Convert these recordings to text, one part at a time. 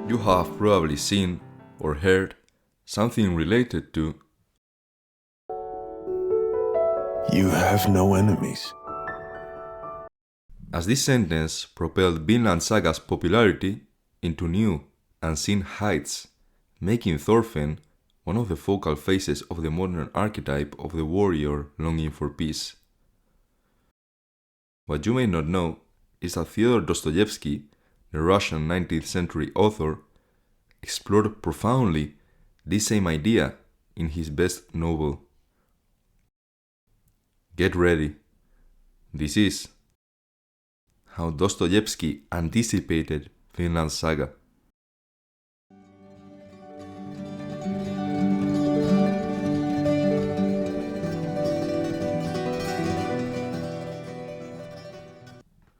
You have probably seen or heard something related to "You have no enemies." as this sentence propelled Vinland Saga's popularity into new, unseen heights, making Thorfinn one of the focal faces of the modern archetype of the warrior longing for peace. What you may not know is that Fyodor Dostoevsky, the Russian 19th century author, explored profoundly this same idea in his best novel. Get ready. This is how Dostoevsky anticipated Vinland Saga.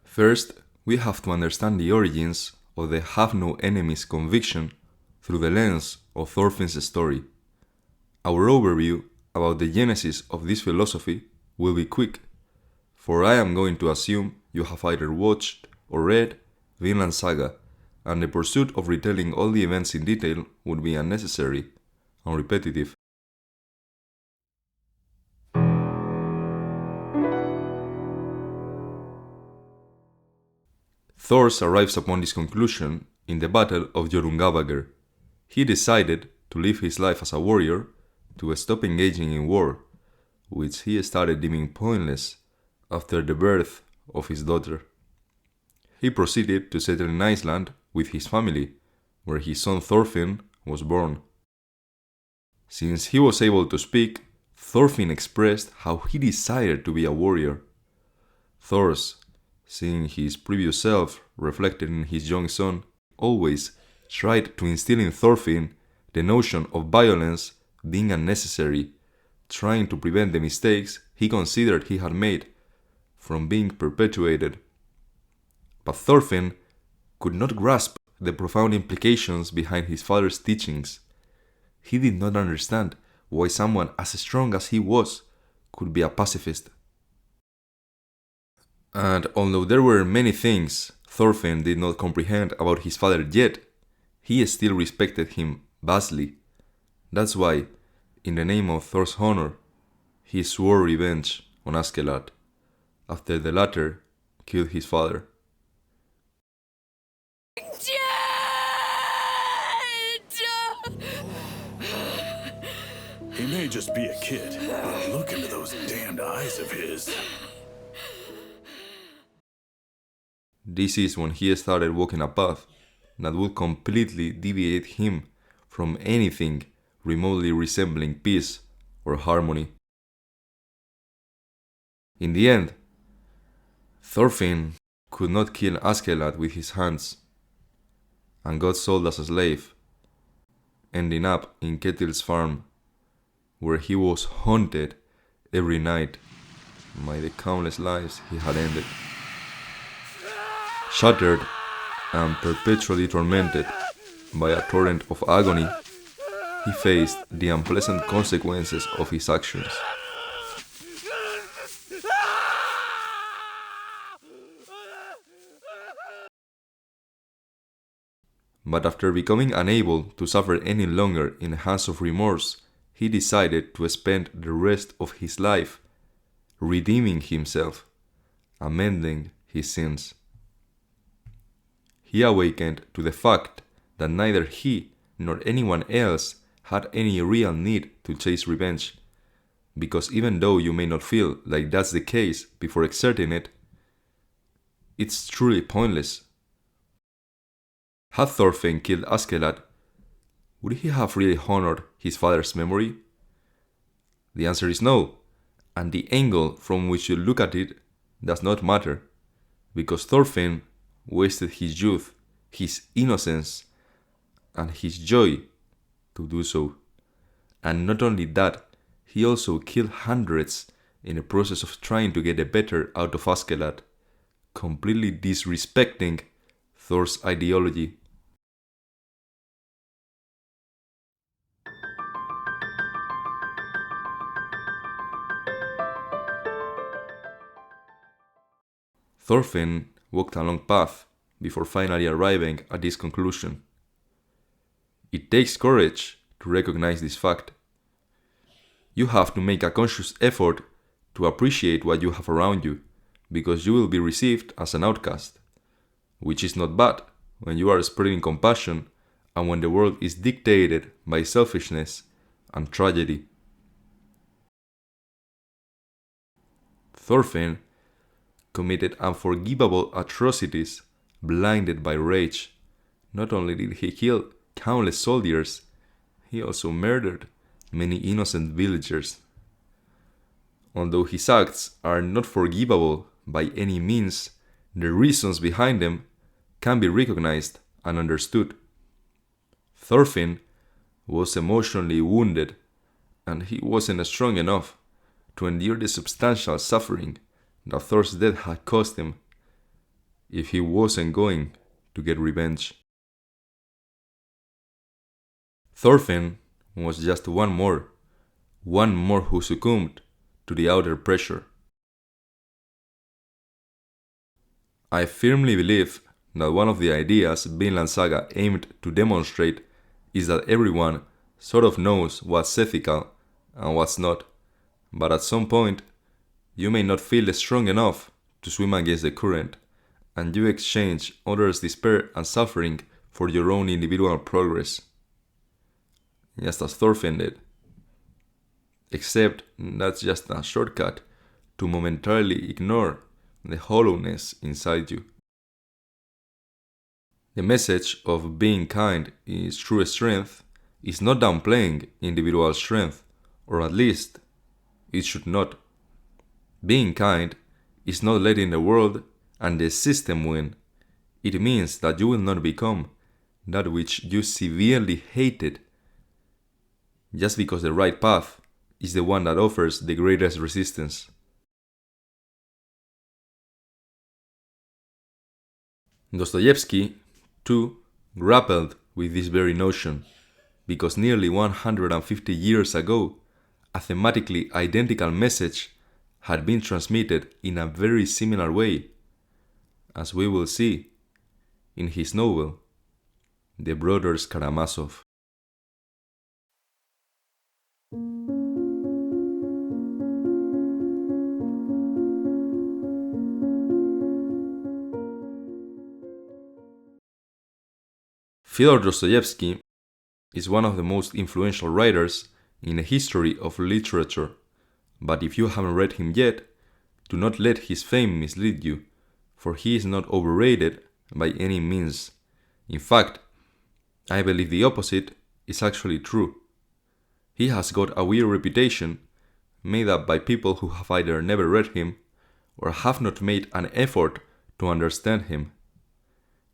First, we have to understand the origins of the have no enemies conviction through the lens of Thorfinn's story. Our overview about the genesis of this philosophy will be quick, for I am going to assume you have either watched or read Vinland Saga, and the pursuit of retelling all the events in detail would be unnecessary and repetitive. Thors arrives upon this conclusion in the Battle of Jorungavager. He decided to live his life as a warrior, to stop engaging in war, which he started deeming pointless after the birth of his daughter. He proceeded to settle in Iceland with his family, where his son Thorfinn was born. Since he was able to speak, Thorfinn expressed how he desired to be a warrior. Thors, seeing his previous self reflected in his young son, always tried to instill in Thorfinn the notion of violence being unnecessary, trying to prevent the mistakes he considered he had made from being perpetuated. But Thorfinn could not grasp the profound implications behind his father's teachings. He did not understand why someone as strong as he was could be a pacifist. And although there were many things Thorfinn did not comprehend about his father yet, he still respected him vastly. That's why, in the name of Thor's honor, he swore revenge on Askeladd, after the latter killed his father. He may just be a kid, but look into those damned eyes of his. This is when he started walking a path that would completely deviate him from anything remotely resembling peace or harmony. In the end, Thorfinn could not kill Askeladd with his hands, and got sold as a slave, ending up in Ketil's farm, where he was haunted every night by the countless lives he had ended. Shattered and perpetually tormented by a torrent of agony, he faced the unpleasant consequences of his actions. But after becoming unable to suffer any longer in the hands of remorse, he decided to spend the rest of his life redeeming himself, amending his sins. He awakened to the fact that neither he nor anyone else had any real need to chase revenge, because even though you may not feel like that's the case before exerting it, it's truly pointless. Had Thorfinn killed Askeladd, would he have really honored his father's memory? The answer is no, and the angle from which you look at it does not matter, because Thorfinn wasted his youth, his innocence, and his joy to do so. And not only that, he also killed hundreds in the process of trying to get the better out of Askeladd, completely disrespecting Thor's ideology. Thorfinn walked a long path before finally arriving at this conclusion. It takes courage to recognize this fact. You have to make a conscious effort to appreciate what you have around you, because you will be received as an outcast, which is not bad when you are spreading compassion and when the world is dictated by selfishness and tragedy. Thorfinn committed unforgivable atrocities blinded by rage. Not only did he kill countless soldiers, he also murdered many innocent villagers. Although his acts are not forgivable by any means, the reasons behind them can be recognized and understood. Thorfinn was emotionally wounded, and he wasn't strong enough to endure the substantial suffering that Thor's death had caused him if he wasn't going to get revenge. Thorfinn was just one more who succumbed to the outer pressure. I firmly believe that one of the ideas Vinland Saga aimed to demonstrate is that everyone sort of knows what's ethical and what's not, but at some point you may not feel strong enough to swim against the current, and you exchange others' despair and suffering for your own individual progress. Just as Thorfinn did. Except that's just a shortcut to momentarily ignore the hollowness inside you. The message of being kind is true strength is not downplaying individual strength, or at least it should not. Being kind is not letting the world and the system win. It means that you will not become that which you severely hated just because the right path is the one that offers the greatest resistance. Dostoevsky, too, grappled with this very notion, because nearly 150 years ago, a thematically identical message had been transmitted in a very similar way, as we will see in his novel, The Brothers Karamazov. Fyodor Dostoevsky is one of the most influential writers in the history of literature, but if you haven't read him yet, do not let his fame mislead you, for he is not overrated by any means. In fact, I believe the opposite is actually true. He has got a weird reputation made up by people who have either never read him or have not made an effort to understand him.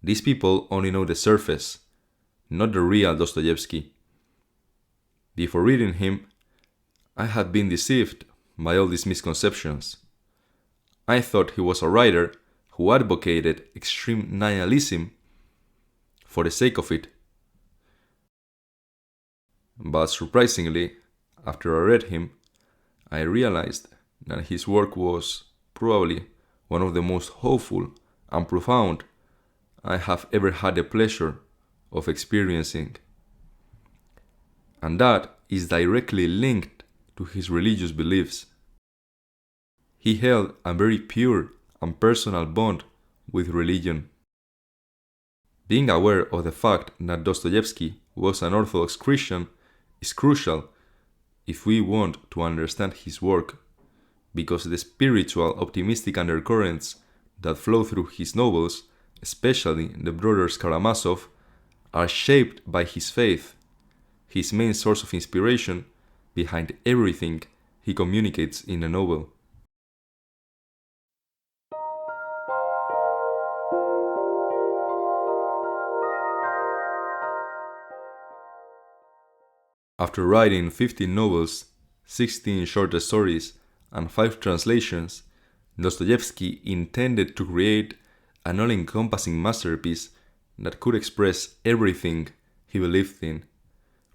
These people only know the surface, not the real Dostoevsky. Before reading him, I had been deceived by all these misconceptions. I thought he was a writer who advocated extreme nihilism for the sake of it. But surprisingly, after I read him, I realized that his work was probably one of the most hopeful and profound I have ever had the pleasure of experiencing. And that is directly linked to his religious beliefs. He held a very pure and personal bond with religion. Being aware of the fact that Dostoevsky was an Orthodox Christian is crucial if we want to understand his work, because the spiritual, optimistic undercurrents that flow through his novels, especially The Brothers Karamazov, are shaped by his faith, his main source of inspiration behind everything he communicates in the novel. After writing 15 novels, 16 short stories, and 5 translations, Dostoevsky intended to create an all-encompassing masterpiece that could express everything he believed in,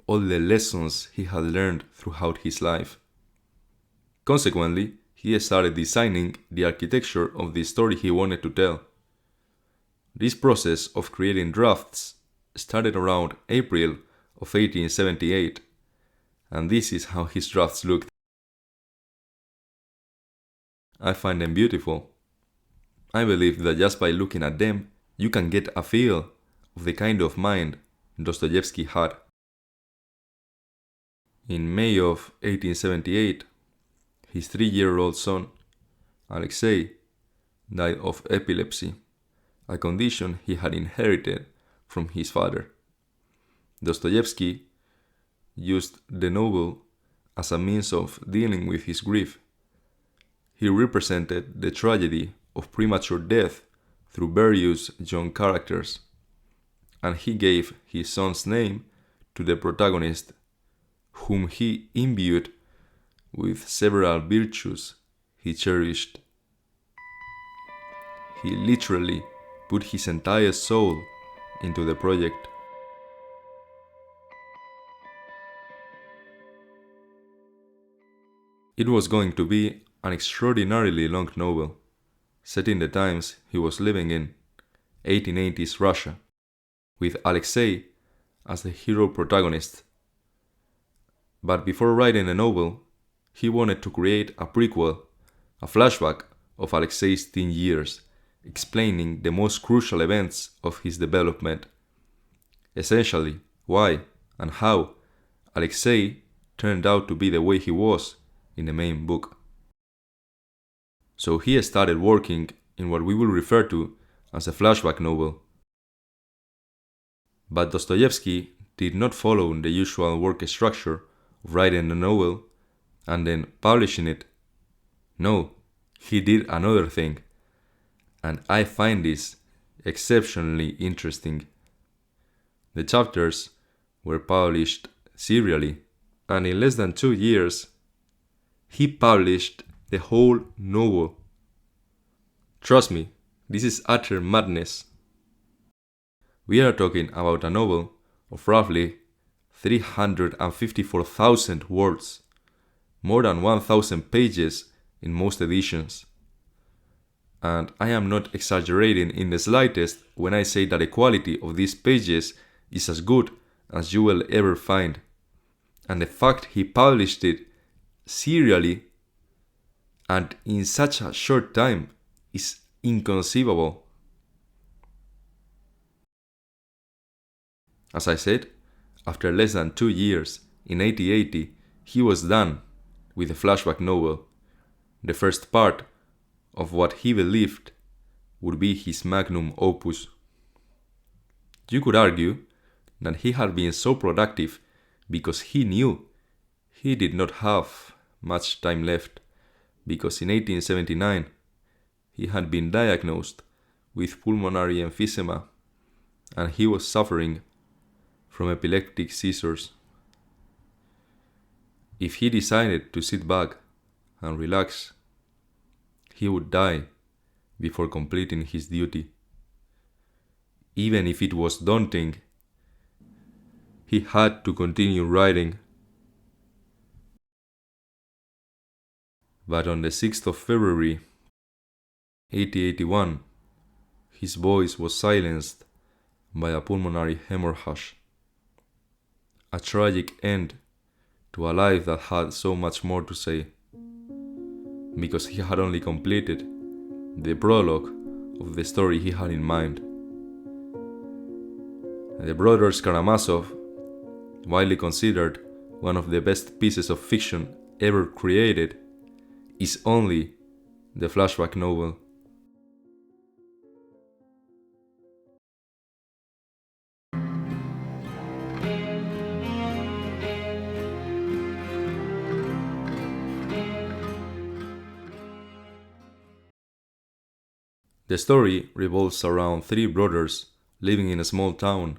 all the lessons he had learned throughout his life. Consequently, he started designing the architecture of the story he wanted to tell. This process of creating drafts started around April of 1878, and this is how his drafts looked. I find them beautiful. I believe that just by looking at them, you can get a feel of the kind of mind Dostoevsky had. In May of 1878, his 3-year-old son, Alexei, died of epilepsy, a condition he had inherited from his father. Dostoevsky used the novel as a means of dealing with his grief. He represented the tragedy of premature death through various young characters, and he gave his son's name to the protagonist, whom he imbued with several virtues he cherished. He literally put his entire soul into the project. It was going to be an extraordinarily long novel, set in the times he was living in, 1880s Russia, with Alexei as the hero protagonist. But before writing the novel, he wanted to create a prequel, a flashback of Alexei's teen years, explaining the most crucial events of his development. Essentially, why and how Alexei turned out to be the way he was in the main book. So he started working in what we will refer to as a flashback novel. But Dostoevsky did not follow the usual work structure of writing a novel and then publishing it. No, he did another thing, and I find this exceptionally interesting. The chapters were published serially, and in less than 2 years, he published the whole novel. Trust me, this is utter madness. We are talking about a novel of roughly 354,000 words, more than 1,000 pages in most editions. And I am not exaggerating in the slightest when I say that the quality of these pages is as good as you will ever find. And the fact he published it serially and in such a short time is inconceivable. As I said, after less than 2 years, in 1880, he was done with the flashback novel, the first part of what he believed would be his magnum opus. You could argue that he had been so productive because he knew he did not have much time left, because in 1879 he had been diagnosed with pulmonary emphysema and he was suffering from epileptic seizures. If he decided to sit back and relax, he would die before completing his duty. Even if it was daunting, he had to continue writing. But on the 6th of February, 1881, his voice was silenced by a pulmonary hemorrhage. A tragic end to a life that had so much more to say, because he had only completed the prologue of the story he had in mind. The Brothers Karamazov, widely considered one of the best pieces of fiction ever created, is only the flashback novel. The story revolves around 3 brothers living in a small town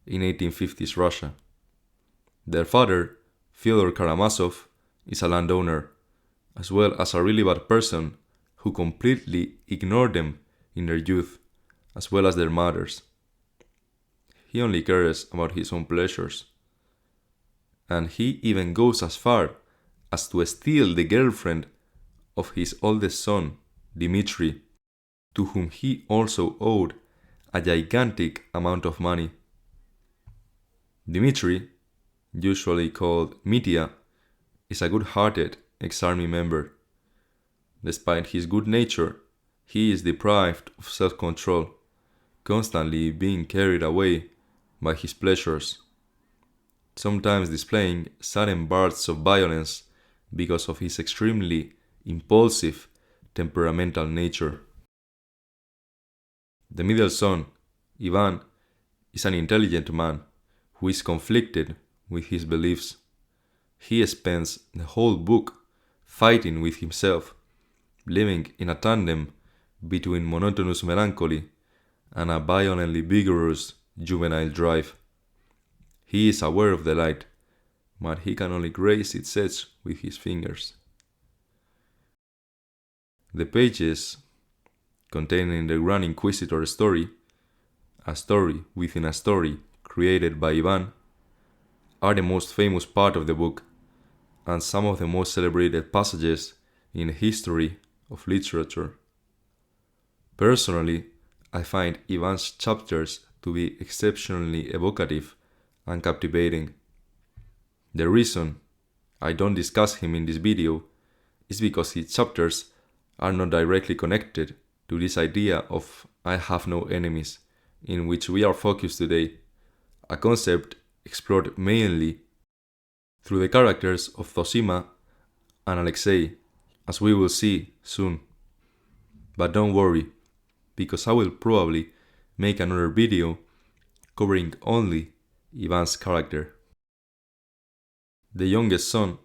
in 1850s Russia. Their father, Fyodor Karamazov, is a landowner, as well as a really bad person who completely ignored them in their youth, as well as their mothers. He only cares about his own pleasures. And he even goes as far as to steal the girlfriend of his oldest son, Dmitri, to whom he also owed a gigantic amount of money. Dmitri usually called Mitya, is a good-hearted ex-army member. Despite his good nature, he is deprived of self-control, constantly being carried away by his pleasures, sometimes displaying sudden bursts of violence because of his extremely impulsive, temperamental nature. The middle son, Ivan, is an intelligent man who is conflicted with his beliefs. He spends the whole book fighting with himself, living in a tandem between monotonous melancholy and a violently vigorous juvenile drive. He is aware of the light, but he can only graze its edge with his fingers. The pages containing the Grand Inquisitor story, a story within a story created by Ivan, are the most famous part of the book and some of the most celebrated passages in the history of literature. Personally, I find Ivan's chapters to be exceptionally evocative and captivating. The reason I don't discuss him in this video is because his chapters are not directly connected to this idea of I have no enemies, in which we are focused today, a concept explored mainly through the characters of Zosima and Alexei, as we will see soon. But don't worry, because I will probably make another video covering only Ivan's character. The youngest son,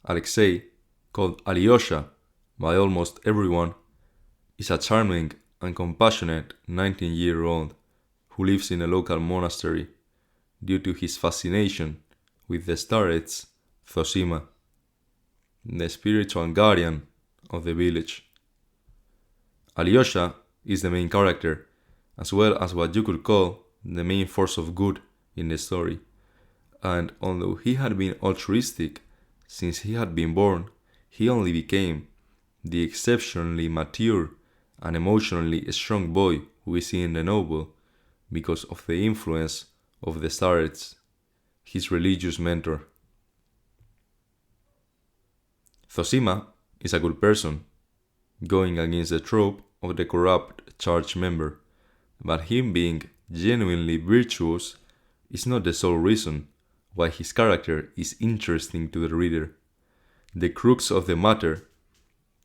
Alexei, called Alyosha by almost everyone, is a charming and compassionate 19-year-old who lives in a local monastery due to his fascination with the starets Zosima, the spiritual guardian of the village. Alyosha is the main character, as well as what you could call the main force of good in the story, and although he had been altruistic since he had been born, he only became the exceptionally mature and emotionally strong boy we see in the novel because of the influence of the starets, his religious mentor. Zosima is a good person, going against the trope of the corrupt church member, but him being genuinely virtuous is not the sole reason why his character is interesting to the reader. The crux of the matter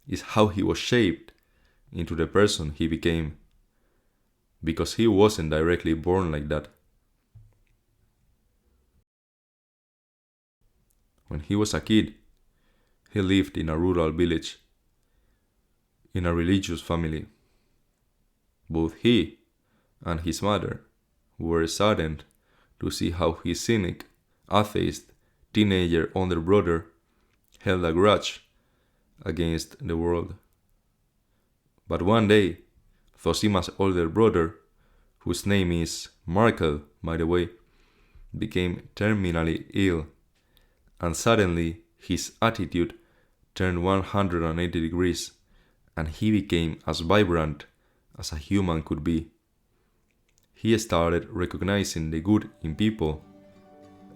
is how he was shaped into the person he became, because he wasn't directly born like that. When he was a kid, he lived in a rural village, in a religious family. Both he and his mother were saddened to see how his cynic, atheist, teenager older brother held a grudge against the world. But one day, Zosima's older brother, whose name is Markel, by the way, became terminally ill, and suddenly his attitude turned 180 degrees, and he became as vibrant as a human could be. He started recognizing the good in people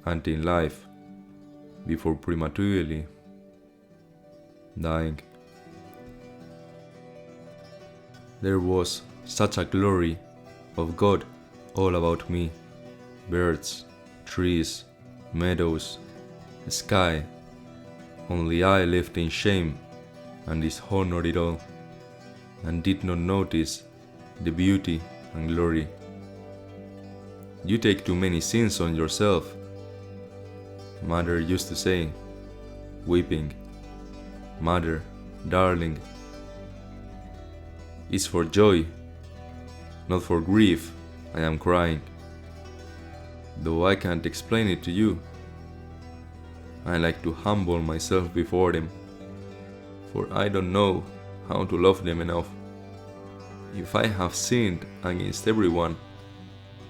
and in life before prematurely dying. There was such a glory of God all about me, birds, trees, meadows, sky, only I lived in shame and dishonored it all, and did not notice the beauty and glory. You take too many sins on yourself, Mother used to say, weeping. Mother, darling, it's for joy, not for grief, I am crying. Though I can't explain it to you, I like to humble myself before them, for I don't know how to love them enough. If I have sinned against everyone,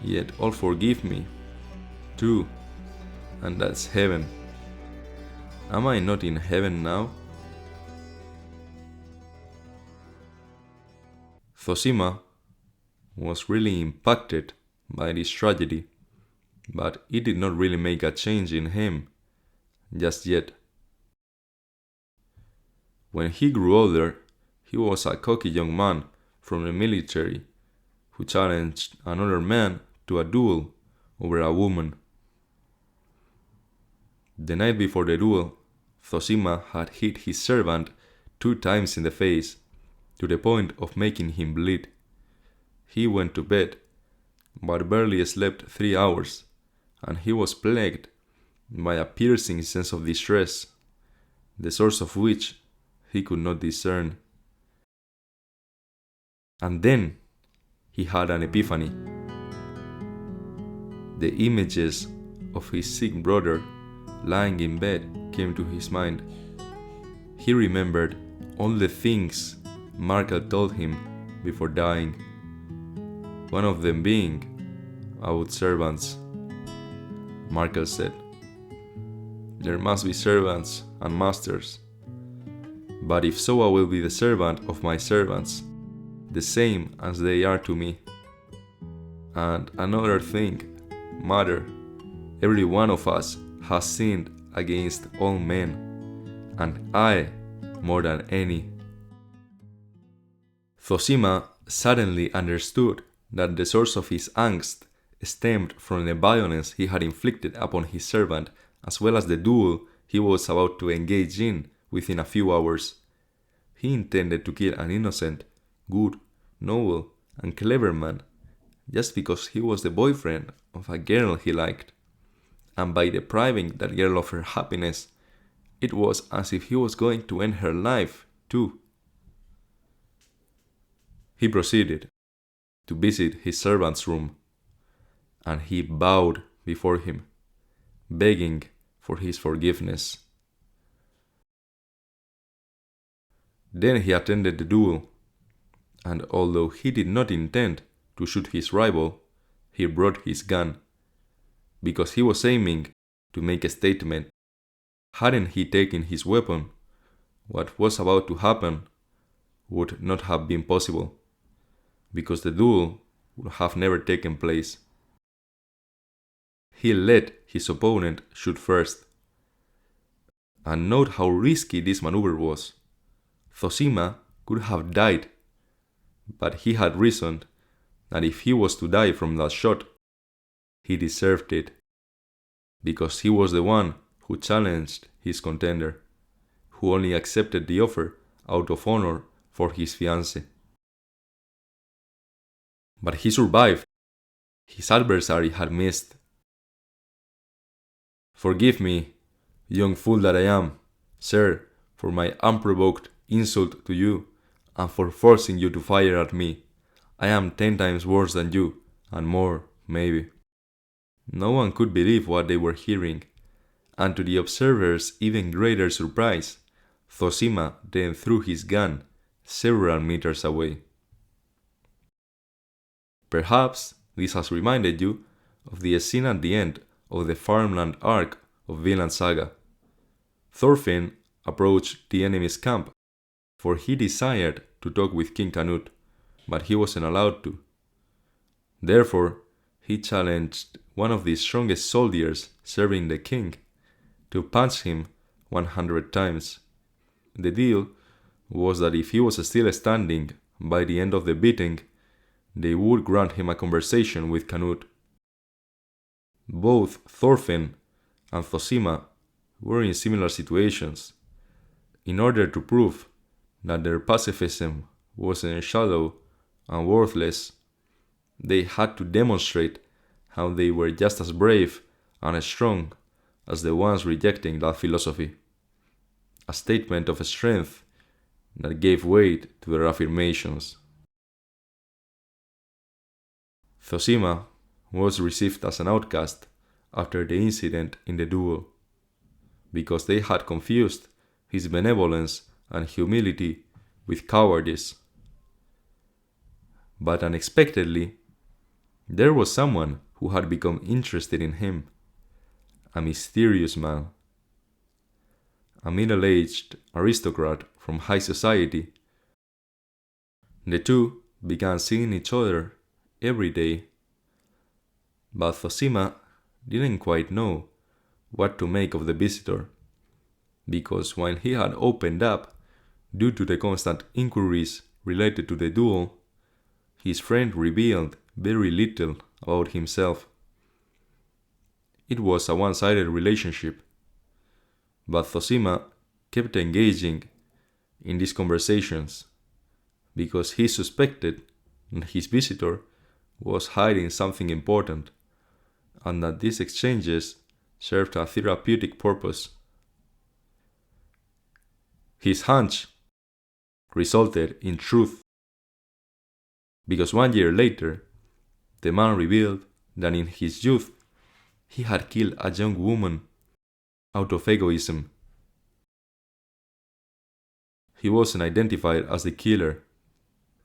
yet all forgive me, too, and that's heaven. Am I not in heaven now? Zosima was really impacted by this tragedy, but it did not really make a change in him just yet. When he grew older, he was a cocky young man from the military who challenged another man to a duel over a woman. The night before the duel, Zosima had hit his servant 2 times in the face, to the point of making him bleed. He went to bed, but barely slept 3 hours, and he was plagued by a piercing sense of distress, the source of which he could not discern. And then he had an epiphany. The images of his sick brother lying in bed came to his mind. He remembered all the things Markel told him before dying, one of them being about servants. Markel said, "There must be servants and masters, but if so, I will be the servant of my servants, the same as they are to me. And another thing, Mother, every one of us has sinned against all men, and I more than any." Zosima suddenly understood that the source of his angst stemmed from the violence he had inflicted upon his servant, as well as the duel he was about to engage in within a few hours. He intended to kill an innocent, good, noble, and clever man, just because he was the boyfriend of a girl he liked. And by depriving that girl of her happiness, it was as if he was going to end her life, too. He proceeded to visit his servant's room, and he bowed before him, begging for his forgiveness. Then he attended the duel, and although he did not intend to shoot his rival, he brought his gun, because he was aiming to make a statement. Hadn't he taken his weapon, what was about to happen would not have been possible, because the duel would have never taken place. He let his opponent shoot first. And note how risky this maneuver was. Zosima could have died, but he had reasoned that if he was to die from that shot, he deserved it, because he was the one who challenged his contender, who only accepted the offer out of honor for his fiancée. But he survived. His adversary had missed. "Forgive me, young fool that I am, sir, for my unprovoked insult to you, and for forcing you to fire at me. I am 10 times worse than you, and more, maybe." No one could believe what they were hearing, and to the observers' even greater surprise, Zosima then threw his gun several meters away. Perhaps this has reminded you of the scene at the end of the farmland arc of Vinland Saga. Thorfinn approached the enemy's camp, for he desired to talk with King Canute, but he wasn't allowed to. Therefore, he challenged one of the strongest soldiers serving the king to punch him 100 times. The deal was that if he was still standing by the end of the beating, they would grant him a conversation with Canute. Both Thorfinn and Zosima were in similar situations. In order to prove that their pacifism wasn't shallow and worthless, they had to demonstrate how they were just as brave and strong as the ones rejecting that philosophy. A statement of strength that gave weight to their affirmations. Zosima was received as an outcast after the incident in the duel, because they had confused his benevolence and humility with cowardice. But unexpectedly, there was someone who had become interested in him, a mysterious man. A middle-aged aristocrat from high society. The two began seeing each other every day, but Zosima didn't quite know what to make of the visitor. because while he had opened up, due to the constant inquiries related to the duel, his friend revealed very little about himself. It was a one-sided relationship, but Zosima kept engaging in these conversations because he suspected that his visitor was hiding something important and that these exchanges served a therapeutic purpose. His hunch resulted in truth, because 1 year later, the man revealed that in his youth he had killed a young woman out of egoism. He wasn't identified as the killer,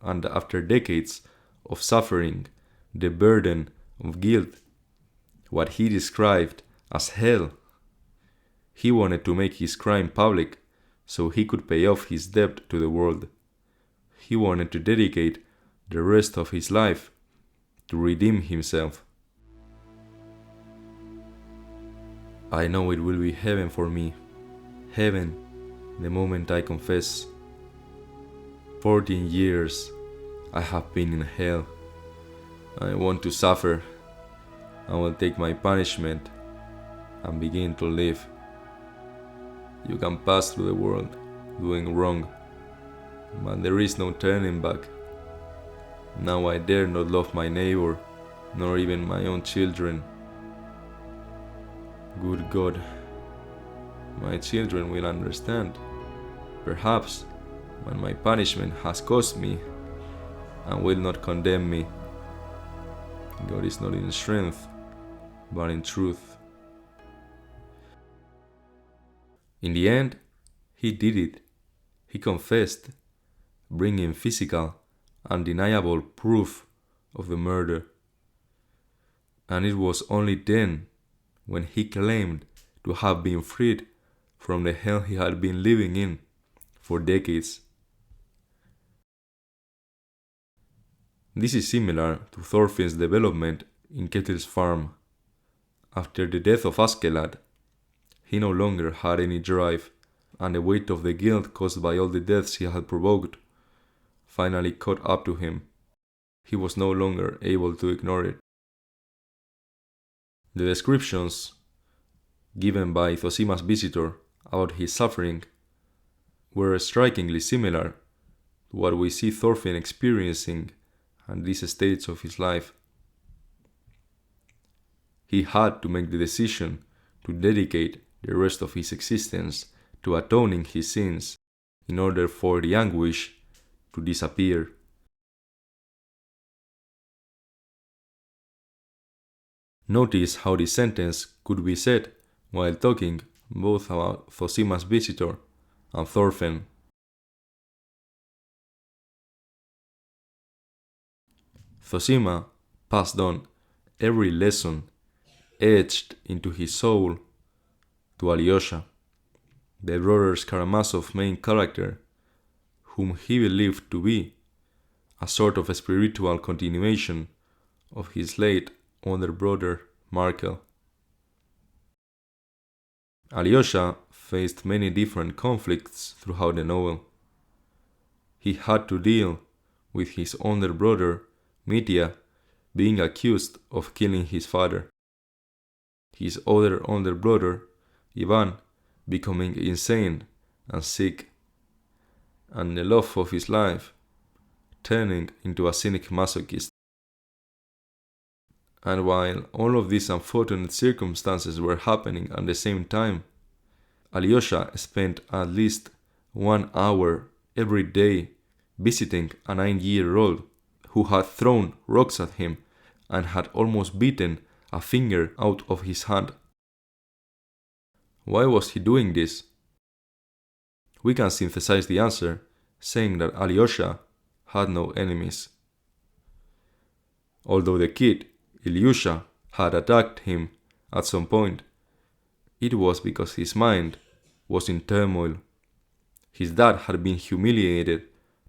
and after decades of suffering the burden of guilt, what he described as hell, he wanted to make his crime public so he could pay off his debt to the world. He wanted to dedicate the rest of his life to redeem himself. I know it will be heaven for me, heaven the moment I confess. 14 years I have been in hell. I want to suffer. I will take my punishment and begin to live. You can pass through the world doing wrong, but there is no turning back. Now I dare not love my neighbor, nor even my own children. Good God, my children will understand, perhaps, when my punishment has cost me, and will not condemn me. God is not in strength, but in truth. In the end, he did it. He confessed, bringing physical, undeniable proof of the murder. And it was only then, when he claimed to have been freed from the hell he had been living in for decades. This is similar to Thorfinn's development in Ketil's farm. After the death of Askeladd, he no longer had any drive, and the weight of the guilt caused by all the deaths he had provoked finally caught up to him. He was no longer able to ignore it. The descriptions given by Zosima's visitor about his suffering were strikingly similar to what we see Thorfinn experiencing at these stages of his life. He had to make the decision to dedicate the rest of his existence to atoning his sins in order for the anguish to disappear. Notice how this sentence could be said while talking both about Zosima's visitor and Thorfinn. Zosima passed on every lesson etched into his soul to Alyosha, the Brothers Karamazov main character, whom he believed to be a sort of a spiritual continuation of his late older brother Markel. Alyosha faced many different conflicts throughout the novel. He had to deal with his older brother Mitya being accused of killing his father, his other older brother Ivan becoming insane and sick, and the love of his life turning into a cynic masochist. And while all of these unfortunate circumstances were happening at the same time, Alyosha spent at least 1 hour every day visiting a 9-year-old who had thrown rocks at him and had almost beaten a finger out of his hand. Why was he doing this? We can synthesize the answer saying that Alyosha had no enemies. Although the kid, Ilyusha, had attacked him at some point, it was because his mind was in turmoil. His dad had been humiliated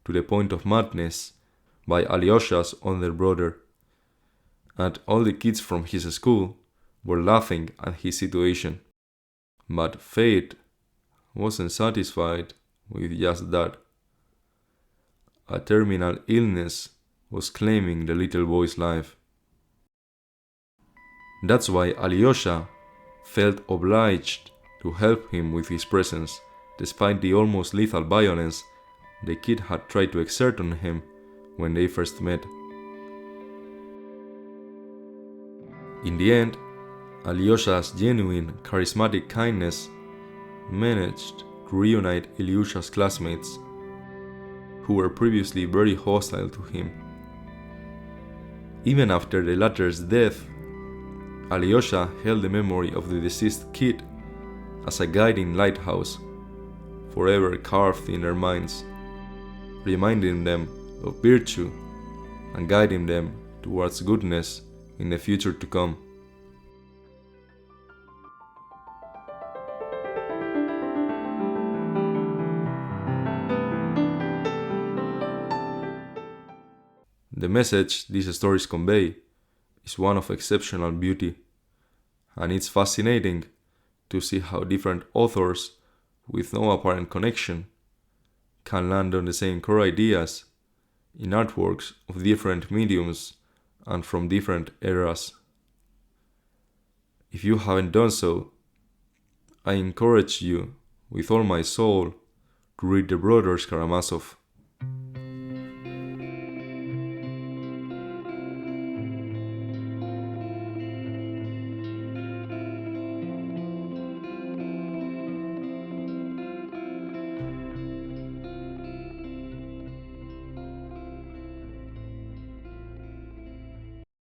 to the point of madness by Alyosha's older brother, and all the kids from his school were laughing at his situation. But fate wasn't satisfied with just that. A terminal illness was claiming the little boy's life. That's why Alyosha felt obliged to help him with his presence, despite the almost lethal violence the kid had tried to exert on him when they first met. In the end, Alyosha's genuine, charismatic kindness managed to reunite Ilyusha's classmates, who were previously very hostile to him. Even after the latter's death, Alyosha held the memory of the deceased kid as a guiding lighthouse, forever carved in their minds, reminding them of virtue and guiding them towards goodness in the future to come. The message these stories convey is one of exceptional beauty, and it's fascinating to see how different authors with no apparent connection can land on the same core ideas in artworks of different mediums and from different eras. If you haven't done so, I encourage you with all my soul to read the Brothers Karamazov.